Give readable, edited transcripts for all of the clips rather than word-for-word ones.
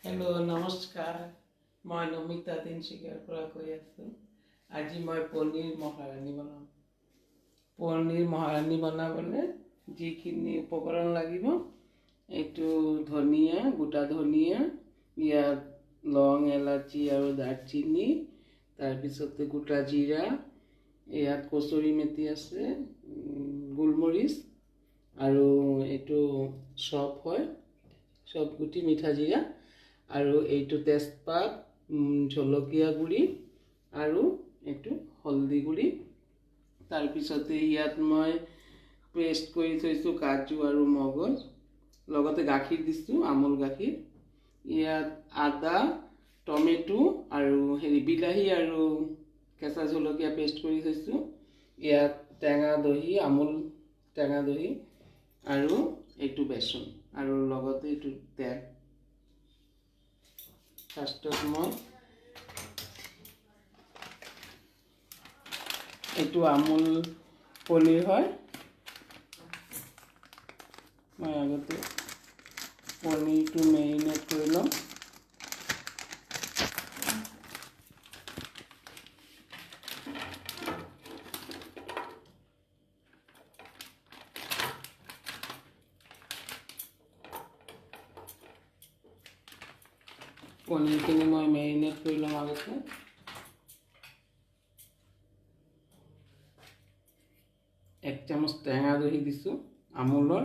Hello' নমস্কাৰ, মই নমিতা তিনিচুকীয়াৰ পৰা কৈ আছোঁ। আজি মই পনীৰ মহাৰাণী বনাম। পনীৰ মহাৰাণী বনাবলৈ যিখিনি উপকৰণ লাগিব, এইটো ধনিয়া, গোটা ধনিয়া, ইয়াত লং, এলাচি আৰু দাৰচিনি, তাৰপিছতে গোটা জিৰা, ইয়াত কচুৰি মেথি আছে, গোলমৰিচ আৰু এইটো চপ হয়, চপ গুটি, মিঠা জিৰা আৰু এইটো তেজপাত, জলকীয়া গুড়ি আৰু এইটো হলদি গুড়ি। তাৰপিছতে ইয়াত মই পেষ্ট কৰি থৈছোঁ কাজু আৰু মগজ, লগতে গাখীৰ দিছোঁ, আমুল গাখীৰ। ইয়াত আদা, টমেটো আৰু বিলাহী আৰু কেঁচা জলকীয়া পেষ্ট কৰি থৈছোঁ। ইয়াত টেঙা দহি, আমুল টেঙা দহি আৰু এইটো বেচন আৰু লগতে এইটো তেল। ফাৰ্ষ্টত মই এইটো আমুল পনীৰ হয়, মই আগতে পনীৰটো মেৰিনেট কৰি ল'ম। পনীৰখিনি মই মেৰিনেট কৰি ল'ম আগতে। এক চামুচ টেঙা দহি দিছোঁ আমুলৰ।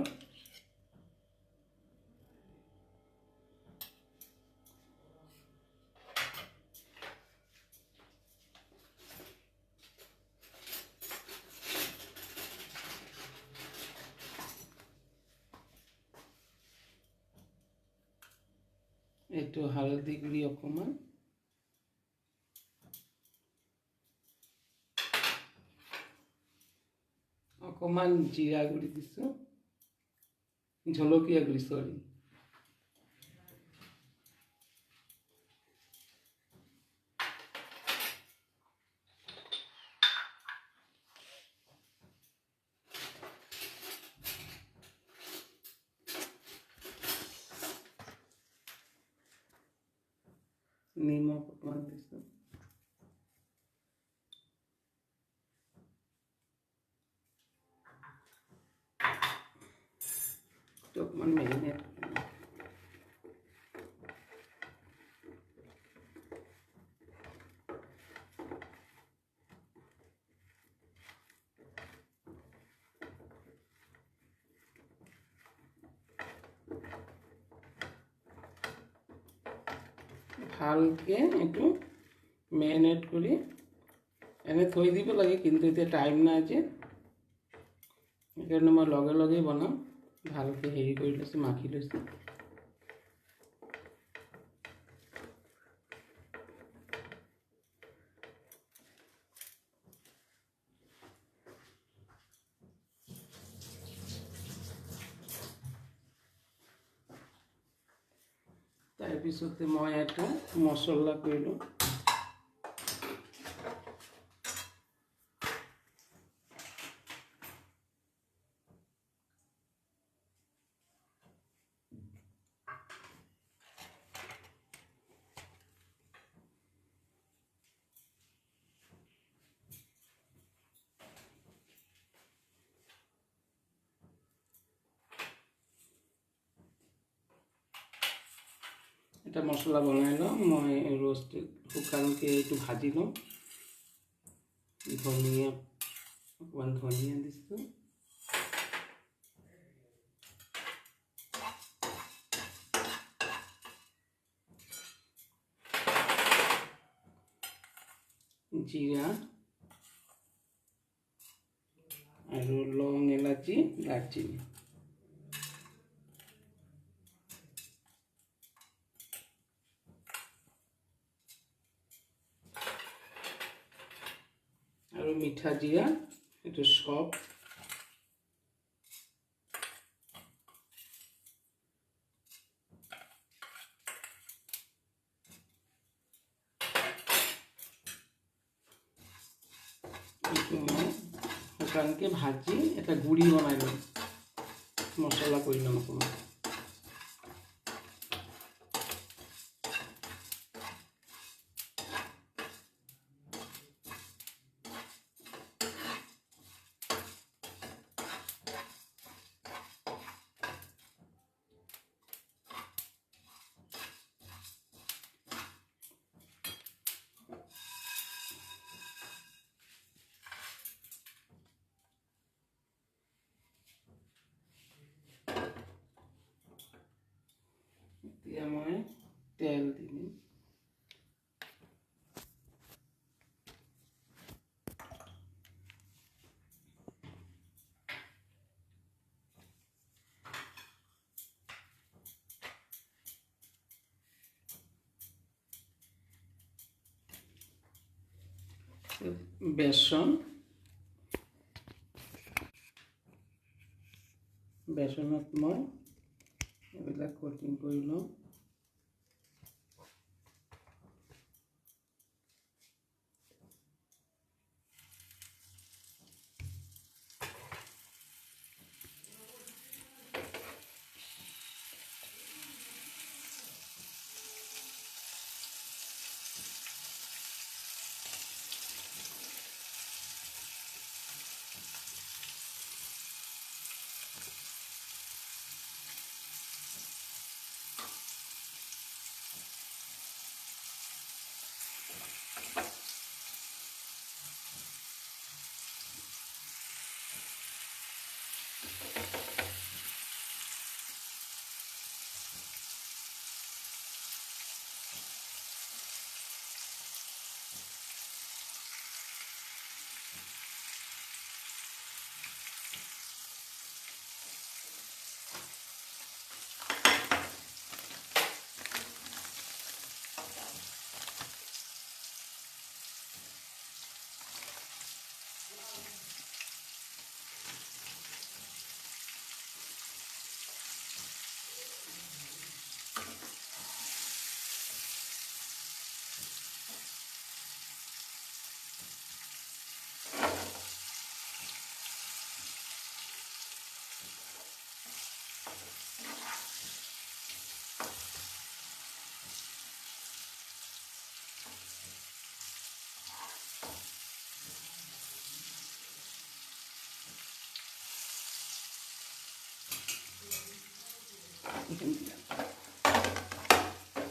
এইটো হালধি গুড়ি অকণমান, অকণমান জিৰা গুড়ি দিছোঁ, জলকীয়া গুড়ি চৰি, নিমখ অকণমান দিছোঁ। অকণমান মেৰিনেট ভালকৈ এইটো মেৰিনেট কৰি এনে থৈ দিব লাগে, কিন্তু এতিয়া টাইম নাই যে, সেইকাৰণে মই লগে লগেই বনাম। ভালকৈ হেৰি কৰি লৈছোঁ, মাখি লৈছোঁ। তাৰপিছতে মই এটা মছলা কৰিলোঁ। এটা মছলা বনাই লওঁ। মই ৰোষ্ট শুকানকৈ এইটো ভাজি লওঁ। ধনিয়া, অকণমান ধনিয়া দিছোঁ, জিৰা আৰু লং, এলাচি, দাৰচিনি। আৰু মিঠা জিৰা, এইটো চপ। এইটো মই শুকানকৈ ভাজি এটা গুড়ি বনাই ল'ম, মছলা কৰি ল'ম অকণমান। মই তেল দি দিম। বেচন, বেচনত মই এইবিলাক কোটিং কৰি লওঁ।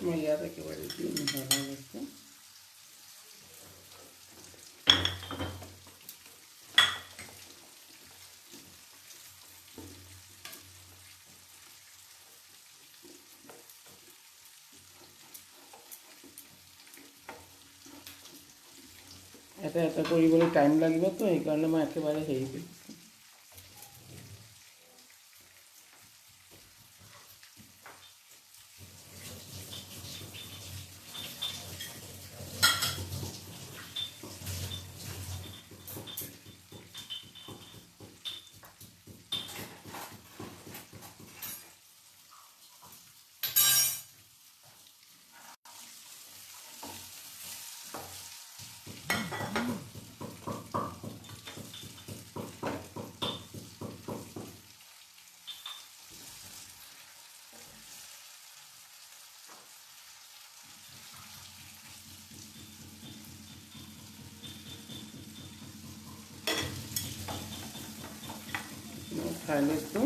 মই ইয়াত একেবাৰে দি মিহলাই লৈছোঁ। এটা এটা কৰিবলৈ টাইম লাগিবতো, সেইকাৰণে মই একেবাৰে হেৰি কৰিছোঁ। খাই লৈছোঁ।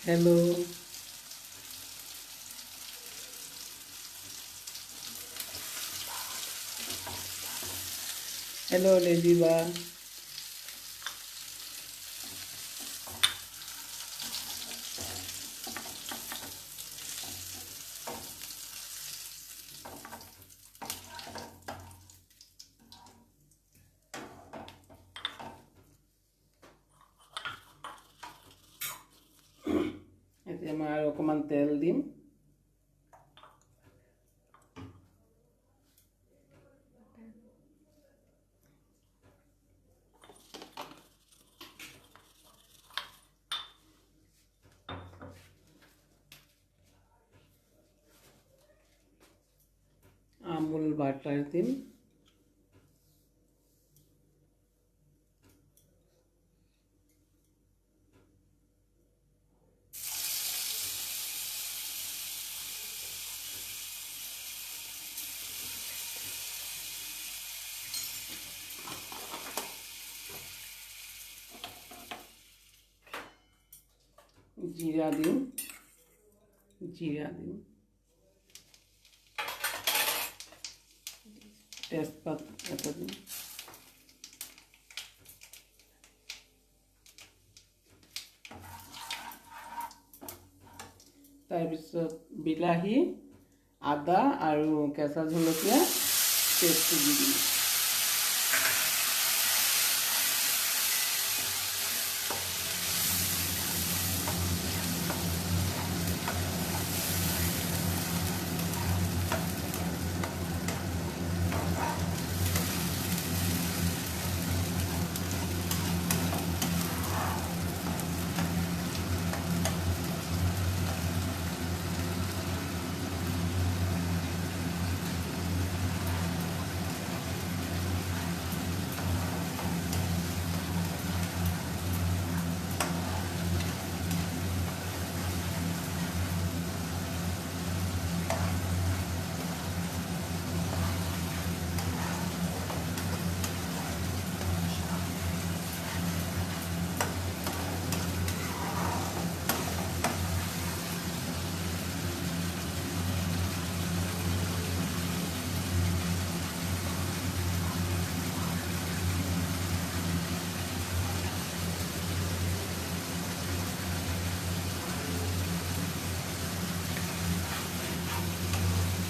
হেল্ল'। হেল্ল' লেজিবা। এতিয়া মই আৰু অকণমান তেল দিম। আমুল বাটাৰ দিন। জিৰা দিন, তেজপাত এটা দিন, তাৰপিছত বিলাহী, আদা আৰু কেঁচা জলকীয়া পেষ্টটো দি দিম।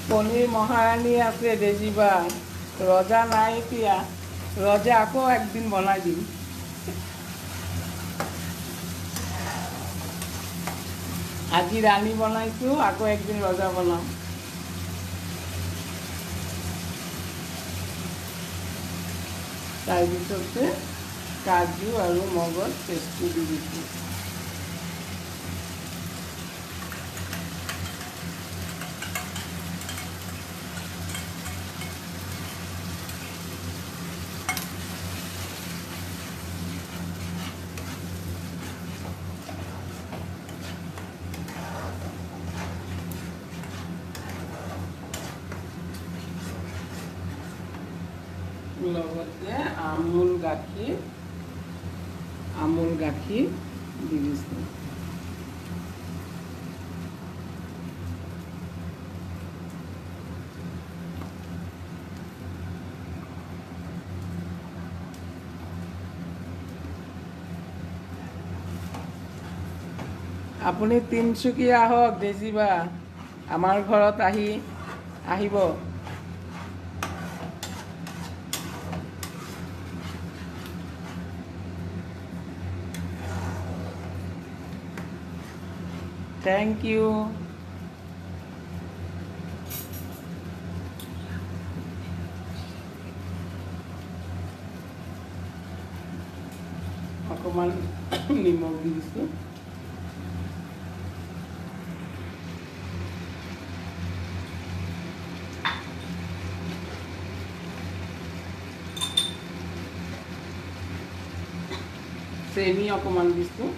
পনীর মহারানী আছে দেজিবা, রজা নাই এতিয়া, রজা আকৌ একদিন বনাই দিম। আজি রানী বনাইছোঁ, আকৌ একদিন ৰজা বনাম। তাৰপিছতে কাজু আৰু মগজ পেষ্টটো দি দিছোঁ। লগতে আমুল গাখীৰ দি দিছোঁ। আপুনি তিনিচুকীয়া আহক দেজিবা, আমাৰ ঘৰত আহিব। Thank you. অকণমান নিমখ দি দিছোঁ। চেনি অকণমান দিছোঁ।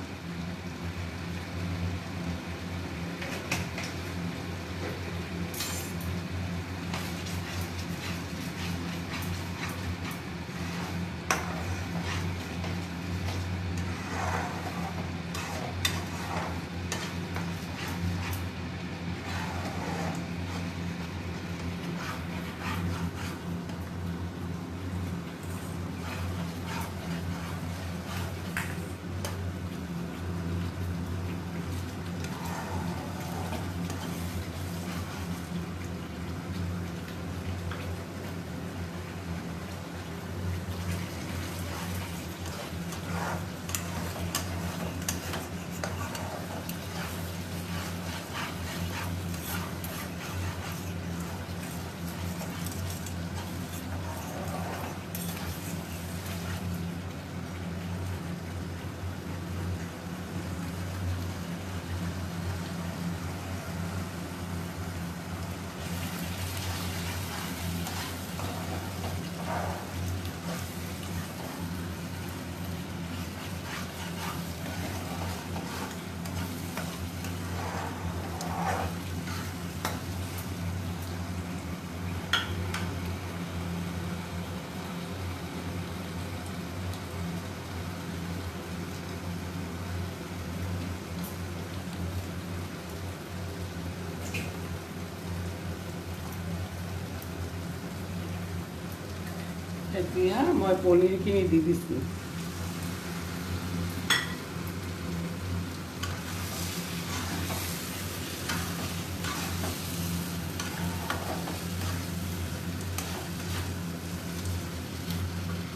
এতিয়া মই পনীৰখিনি দি দিছোঁ।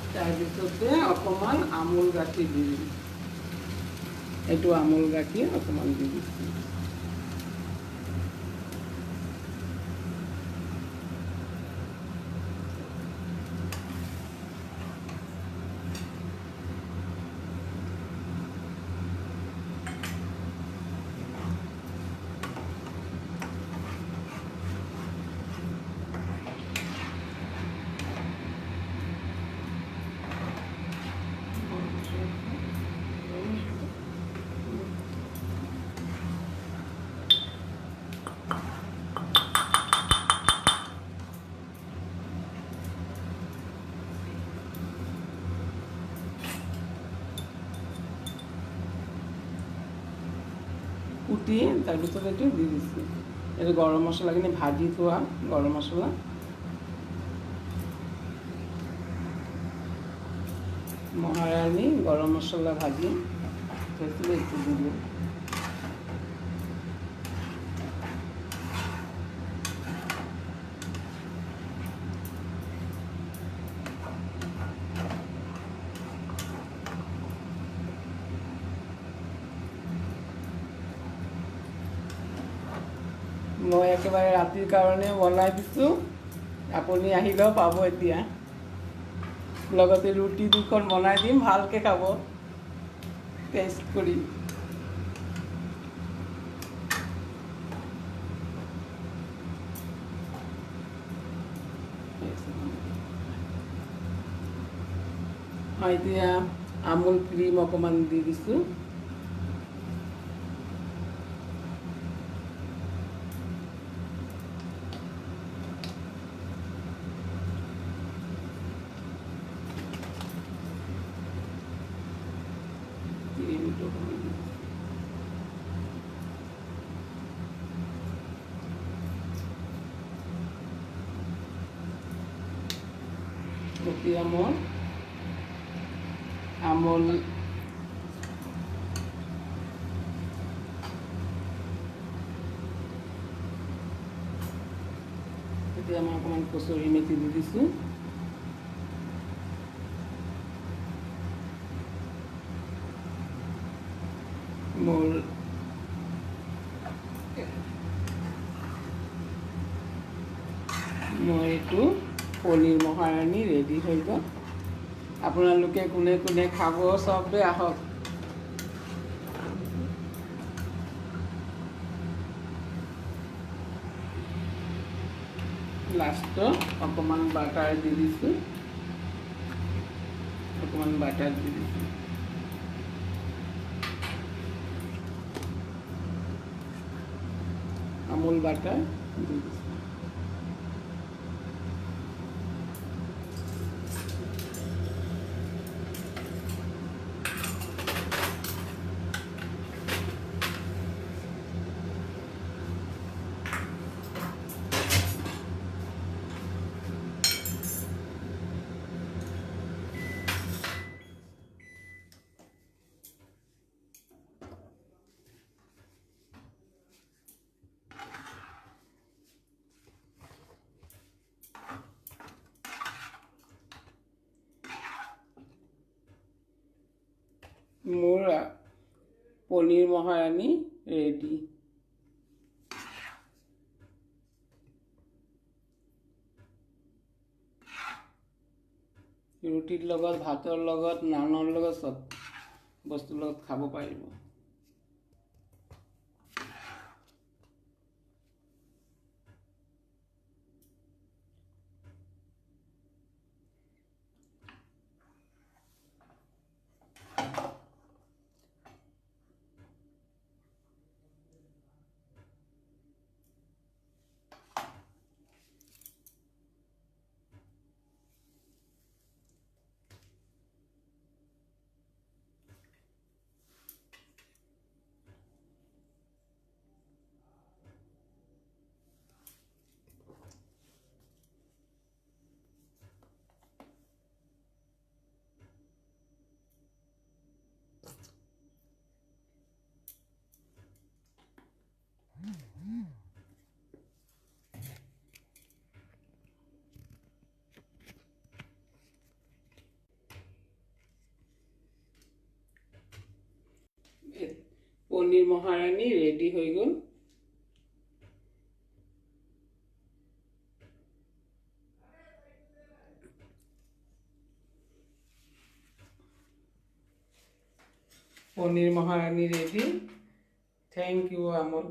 তাৰপিছতে অকণমান আমুল গাখীৰ দি দিম। এইটো আমুল গাখীৰ অকণমান দি দিছোঁ। কুটি তাৰপিছত এইটো দি দিছোঁ। এইটো গৰম মছলাখিনি ভাজি থোৱা গৰম মছলা। মহাৰাণী গৰম মছলা ভাজি থৈছিলোঁ, এইটো দি দিওঁ। মই একেবাৰে ৰাতিৰ কাৰণে বনাই দিছোঁ, আপুনি আহিলেও পাব এতিয়া। লগতে ৰুটি দুখন বনাই দিম, ভালকৈ খাব টেষ্ট কৰি। এতিয়া আমুল ক্ৰীম অকণমান দি দিছোঁ। এতিয়া মই আমুল অকণমান কচুৰি মেথি দি দিছোঁ। মোৰ এইটো পনীৰ মহাৰাণী ৰেডি হৈ গ'ল। আপোনালোকে কোনে কোনে খাব চবে আহক। লাষ্টত অকণমান বাটাৰ দি দিছোঁ। আমুল বাটাৰ দি দিছোঁ। মোৰ পনীৰ মহাৰাণী ৰেডি। ৰুটিৰ লগত, ভাতৰ লগত, নানৰ লগত, চব বস্তুৰ লগত খাব পাৰিব। পনিৰ মহাৰানী ৰেডি হয়ে গেল। পনিৰ মহাৰানী ৰেডি। থ্যাংক ইউ আমাৰ